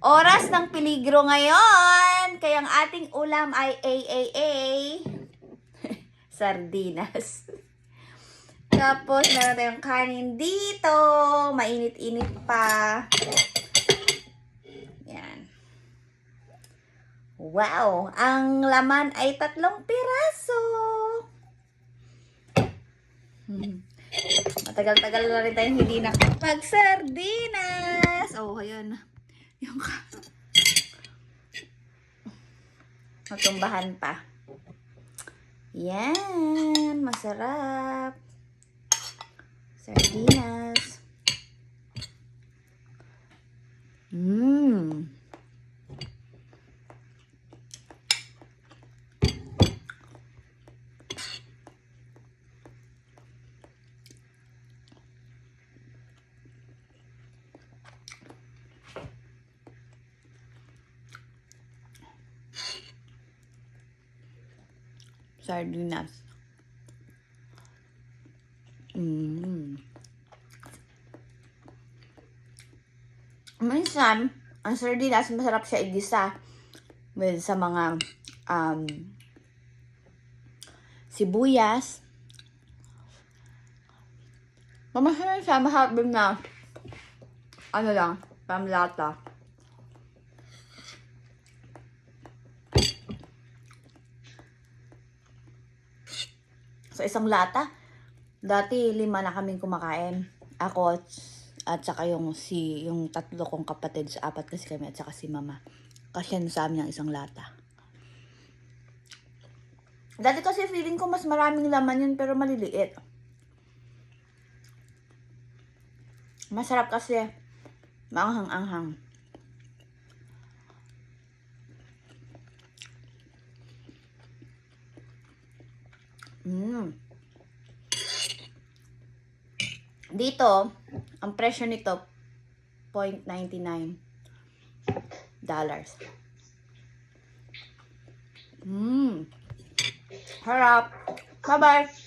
Oras ng peligro ngayon. Kaya ang ating ulam ay sardinas. Tapos meron tayong kanin dito. Mainit-init pa. Yan. Wow! Ang laman ay 3 piraso. Matagal-tagal na rin tayong hindi nakapag-sardinas. Oh, ayun. Yung matumbahan pa. Yan. Masarap. Sardinas. Sardinas. Minsan, ang sardinas, masarap siya igisa with sa mga sibuyas. Masarap siya, masarap din na ano lang, pamlata. So, isang lata, dati 5 na kaming kumakain. Ako at saka yung 3 kong kapatid, 4 kasi kami, at saka si mama. Kasi yan sa amin ang isang lata. Dati kasi feeling ko mas maraming laman yun, pero maliliit. Masarap kasi, maanghang-anghang. Dito, ang presyo nito, $0.99. Harap. Bye-bye.